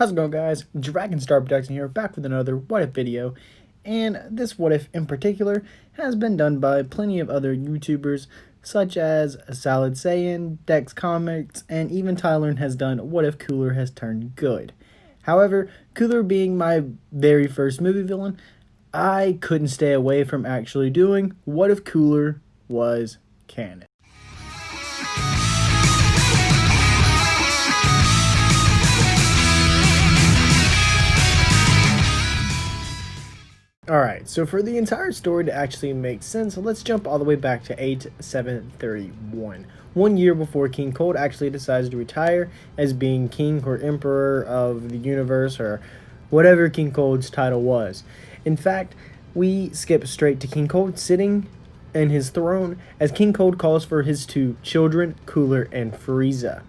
How's it going, guys? DragonStar Production here, back with another What If video. And this What If in particular has been done by plenty of other YouTubers, such as escalates, Dex Comics, and even Tyler has done What If Cooler has turned good. However, Cooler being my very first movie villain, I couldn't stay away from actually doing What If Cooler was canon. Alright, so for the entire story to actually make sense, let's jump all the way back to 8731. 1 year before King Cold actually decides to retire as being king or emperor of the universe, or whatever King Cold's title was. In fact, we skip straight to King Cold sitting in his throne as King Cold calls for his two children, Cooler and Frieza.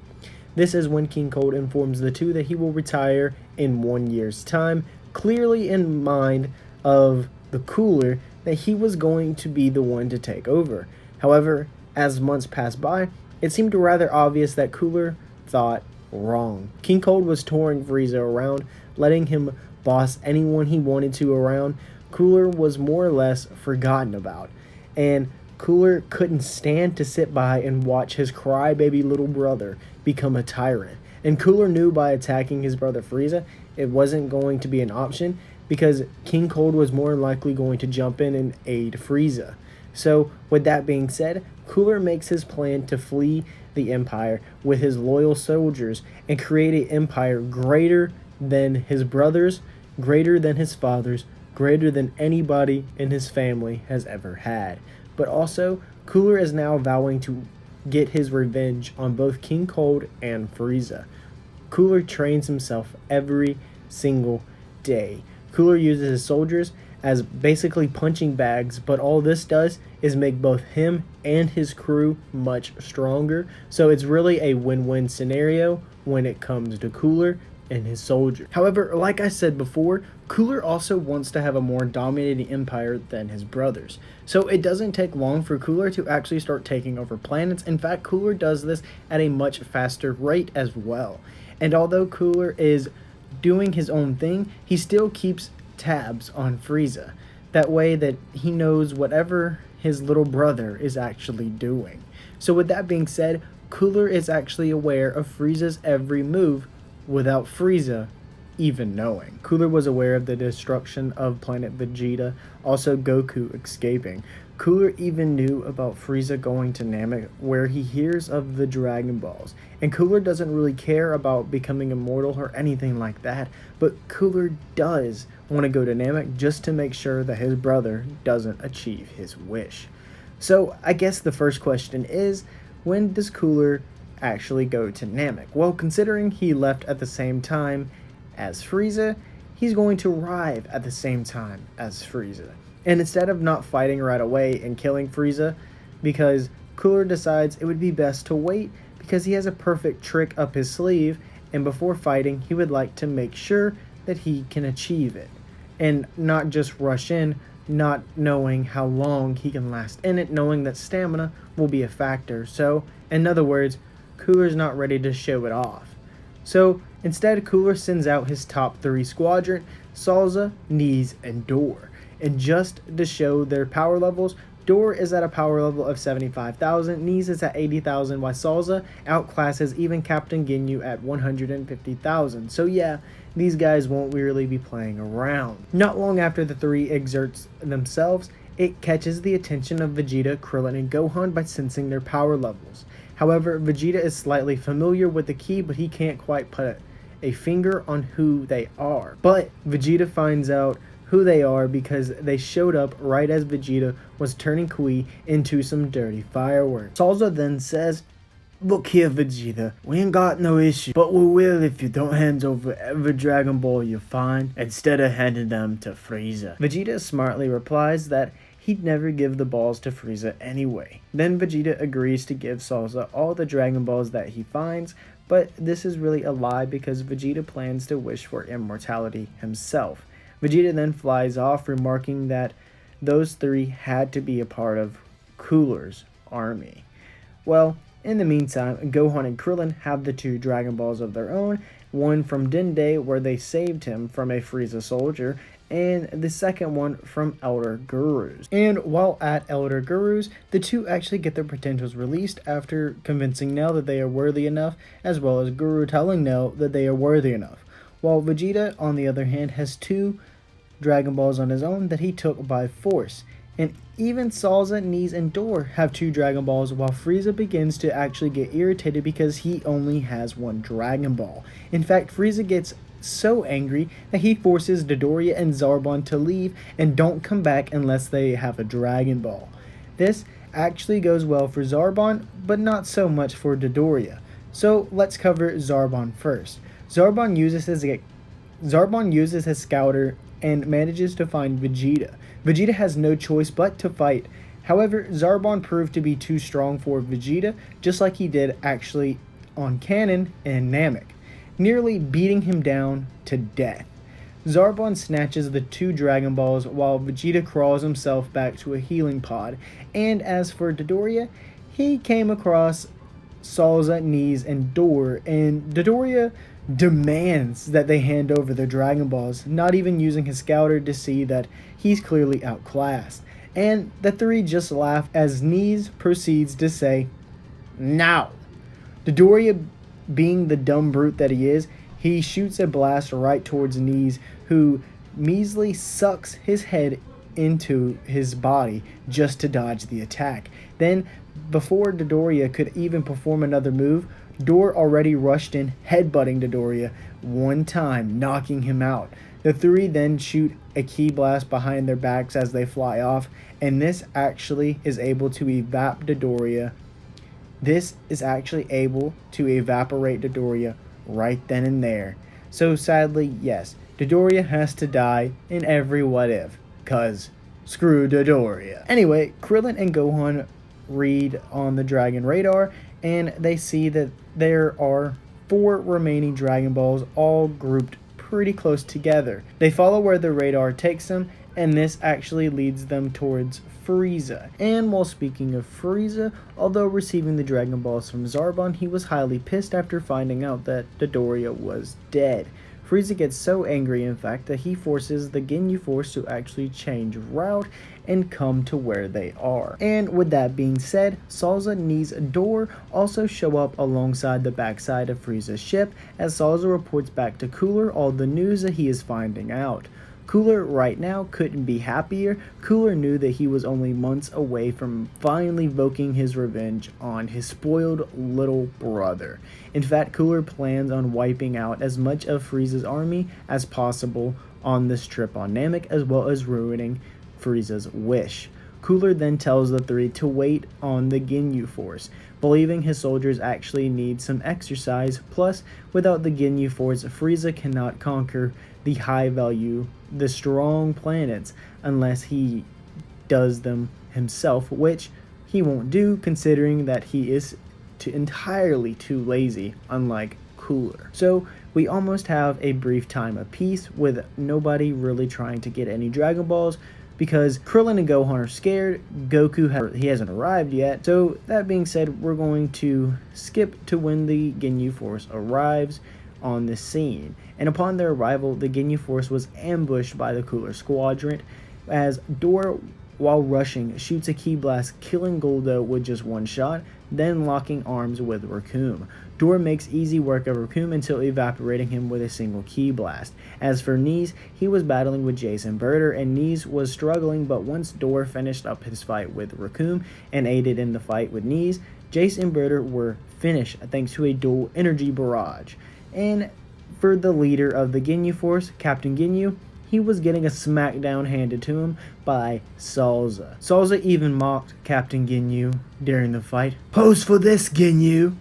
This is when King Cold informs the two that he will retire in 1 year's time, clearly in mind of the Cooler that he was going to be the one to take over. However, as months passed by, it seemed rather obvious that Cooler thought wrong. King Cold was touring Frieza around, letting him boss anyone he wanted to around. Cooler was more or less forgotten about, and Cooler couldn't stand to sit by and watch his crybaby little brother become a tyrant. And Cooler knew by attacking his brother Frieza, it wasn't going to be an option, because King Cold was more likely going to jump in and aid Frieza. So, with that being said, Cooler makes his plan to flee the Empire with his loyal soldiers and create an empire greater than his brothers, greater than his father's, greater than anybody in his family has ever had. But also, Cooler is now vowing to get his revenge on both King Cold and Frieza. Cooler trains himself every single day. Cooler uses his soldiers as basically punching bags, but all this does is make both him and his crew much stronger. So it's really a win-win scenario when it comes to Cooler and his soldiers. However, like I said before, Cooler also wants to have a more dominating empire than his brothers. So it doesn't take long for Cooler to actually start taking over planets. In fact, Cooler does this at a much faster rate as well. And although Cooler is doing his own thing, he still keeps tabs on Frieza. That way that he knows whatever his little brother is actually doing. So with that being said, Cooler is actually aware of Frieza's every move without Frieza even knowing. Cooler was aware of the destruction of planet Vegeta, also Goku escaping. Cooler even knew about Frieza going to Namek, where he hears of the Dragon Balls. And Cooler doesn't really care about becoming immortal or anything like that, but Cooler does want to go to Namek just to make sure that his brother doesn't achieve his wish. So I guess the first question is, when does Cooler actually go to Namek? Well, considering he left at the same time as Frieza, he's going to arrive at the same time as Frieza. And instead of not fighting right away and killing Frieza, because Cooler decides it would be best to wait because he has a perfect trick up his sleeve, and before fighting he would like to make sure that he can achieve it and not just rush in, not knowing how long he can last in it, knowing that stamina will be a factor. So in other words, Cooler's not ready to show it off. So instead, Cooler sends out his top 3 squadron, Salza, Knees, and Door. And just to show their power levels, Door is at a power level of 75,000, Knees is at 80,000, while Salza outclasses even Captain Ginyu at 150,000. So yeah, these guys won't really be playing around. Not long after the 3 exerts themselves, it catches the attention of Vegeta, Krillin, and Gohan by sensing their power levels. However, Vegeta is slightly familiar with the key, but he can't quite put a finger on who they are. But Vegeta finds out who they are because they showed up right as Vegeta was turning Kui into some dirty fireworks. Salza then says, "Look here, Vegeta, we ain't got no issue, but we will if you don't hand over every Dragon Ball you find instead of handing them to Frieza." Vegeta smartly replies that he'd never give the balls to Frieza anyway. Then Vegeta agrees to give Salza all the Dragon Balls that he finds, but this is really a lie because Vegeta plans to wish for immortality himself. Vegeta then flies off, remarking that those 3 had to be a part of Cooler's army. Well, in the meantime, Gohan and Krillin have the 2 Dragon Balls of their own, one from Dende where they saved him from a Frieza soldier, and the second one from Elder Gurus. And while at Elder Gurus, the two actually get their potentials released after convincing Nell that they are worthy enough, as well as Guru telling Nell that they are worthy enough. While Vegeta, on the other hand, has 2 Dragon Balls on his own that he took by force. And even Salza, Knees, and Door have 2 Dragon Balls, while Frieza begins to actually get irritated because he only has 1 Dragon Ball. In fact, Frieza gets so angry that he forces Dodoria and Zarbon to leave and don't come back unless they have a Dragon Ball. This actually goes well for Zarbon, but not so much for Dodoria. So let's cover Zarbon first. Zarbon uses his scouter and manages to find Vegeta. Vegeta has no choice but to fight. However, Zarbon proved to be too strong for Vegeta, just like he did actually on Canon and Namek, nearly beating him down to death. Zarbon snatches the 2 Dragon Balls while Vegeta crawls himself back to a healing pod. And as for Dodoria, he came across Salza, Knees, and Door, and Dodoria demands that they hand over their Dragon Balls, not even using his scouter to see that he's clearly outclassed. And the 3 just laugh as Knees proceeds to say, "Now." Dodoria, being the dumb brute that he is, he shoots a blast right towards Knees, who measly sucks his head into his body just to dodge the attack. Then, before Dodoria could even perform another move, Door already rushed in, headbutting Dodoria 1 time, knocking him out. The 3 then shoot a ki blast behind their backs as they fly off, and this actually is able to evaporate Dodoria right then and there. So sadly, yes, Dodoria has to die in every what if, cause screw Dodoria. Anyway, Krillin and Gohan read on the Dragon radar, and they see that there are 4 remaining Dragon Balls all grouped pretty close together. They follow where the radar takes them, and this actually leads them towards Frieza. And while speaking of Frieza, although receiving the Dragon Balls from Zarbon, he was highly pissed after finding out that Dodoria was dead. Frieza gets so angry, in fact, that he forces the Ginyu Force to actually change route and come to where they are. And with that being said, Salza, Knees, Door also show up alongside the backside of Frieza's ship as Salza reports back to Cooler all the news that he is finding out. Cooler right now couldn't be happier. Cooler knew that he was only months away from finally voking his revenge on his spoiled little brother. In fact, Cooler plans on wiping out as much of Frieza's army as possible on this trip on Namek, as well as ruining Frieza's wish. Cooler then tells the 3 to wait on the Ginyu Force, believing his soldiers actually need some exercise. Plus, without the Ginyu Force, Frieza cannot conquer the strong planets unless he does them himself, which he won't do considering that he is entirely too lazy, unlike Cooler. So we almost have a brief time of peace with nobody really trying to get any Dragon Balls, because Krillin and Gohan are scared. Goku he hasn't arrived yet. So that being said, we're going to skip to when the Ginyu Force arrives on the scene. And upon their arrival, the Ginyu Force was ambushed by the Cooler Squadron as Door, while rushing, shoots a ki blast, killing Goldo with just 1 shot, then locking arms with Raccoon. Door makes easy work of Raccoon until evaporating him with a single ki blast. As for Knees, he was battling with Jason Birder, and Knees was struggling, but once Door finished up his fight with Raccoon and aided in the fight with Knees, Jason and Birder were finished thanks to a dual energy barrage. And for the leader of the Ginyu Force, Captain Ginyu, he was getting a smackdown handed to him by Salza. Salza even mocked Captain Ginyu during the fight. "Pose for this, Ginyu!"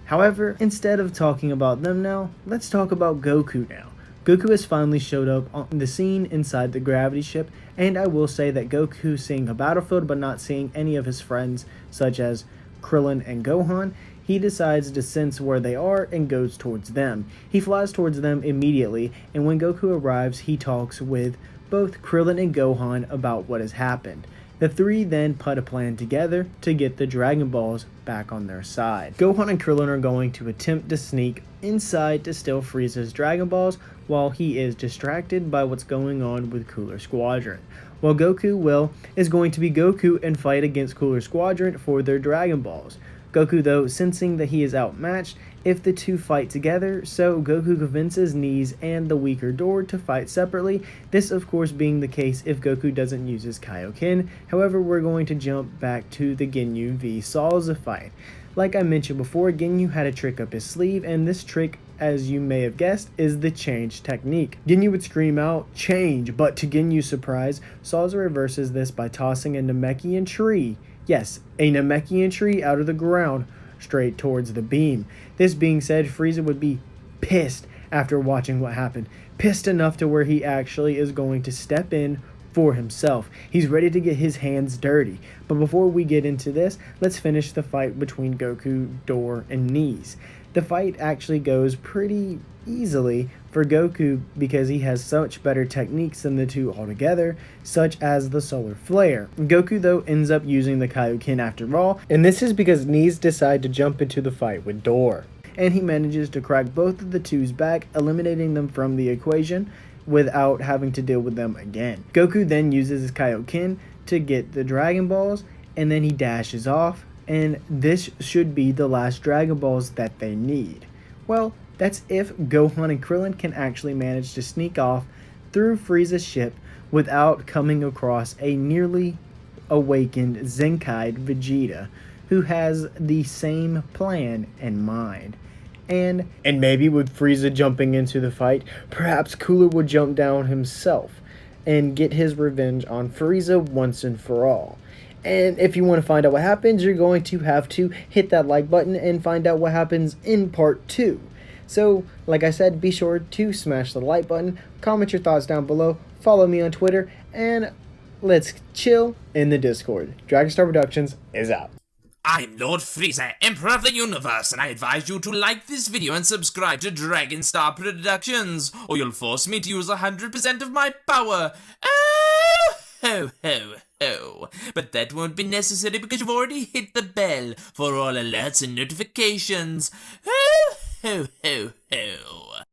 However, instead of talking about them now, let's talk about Goku now. Goku has finally showed up on the scene inside the gravity ship, and I will say that Goku seeing a battlefield but not seeing any of his friends such as Krillin and Gohan, he decides to sense where they are and goes towards them. He flies towards them immediately, and when Goku arrives, he talks with both Krillin and Gohan about what has happened. The three then put a plan together to get the Dragon Balls back on their side. Gohan and Krillin are going to attempt to sneak inside to steal Frieza's Dragon Balls while he is distracted by what's going on with Cooler Squadron. While Goku is going to be Goku and fight against Cooler Squadron for their Dragon Balls. Goku, though, sensing that he is outmatched if the two fight together, so Goku convinces Knees and the weaker Door to fight separately, this of course being the case if Goku doesn't use his Kaioken. However, we're going to jump back to the Ginyu v Salza fight. Like I mentioned before, Ginyu had a trick up his sleeve, and this trick, as you may have guessed, is the change technique. Ginyu would scream out, "Change!" but to Ginyu's surprise, Salza reverses this by tossing a Namekian tree. Yes, a Namekian tree out of the ground, straight towards the beam. This being said, Frieza would be pissed after watching what happened. Pissed enough to where he actually is going to step in for himself. He's ready to get his hands dirty. But before we get into this, let's finish the fight between Goku, Door, and Knees. The fight actually goes pretty easily for Goku because he has such better techniques than the two altogether, such as the solar flare. Goku, though, ends up using the Kaioken after all, and this is because Knees decide to jump into the fight with Door. And he manages to crack both of the two's back, eliminating them from the equation without having to deal with them again. Goku then uses his Kaioken to get the Dragon Balls, and then he dashes off, and this should be the last Dragon Balls that they need. Well, that's if Gohan and Krillin can actually manage to sneak off through Frieza's ship without coming across a nearly awakened Zenkai Vegeta, who has the same plan in mind. And maybe with Frieza jumping into the fight, perhaps Cooler would jump down himself and get his revenge on Frieza once and for all. And if you want to find out what happens, you're going to have to hit that like button and find out what happens in part 2. So, like I said, be sure to smash the like button, comment your thoughts down below, follow me on Twitter, and let's chill in the Discord. DragonStar Productions is out. I'm Lord Frieza, Emperor of the Universe, and I advise you to like this video and subscribe to DragonStar Productions, or you'll force me to use 100% of my power. Oh, ho, ho, ho. But that won't be necessary because you've already hit the bell for all alerts and notifications. Ho, ho, ho, ho.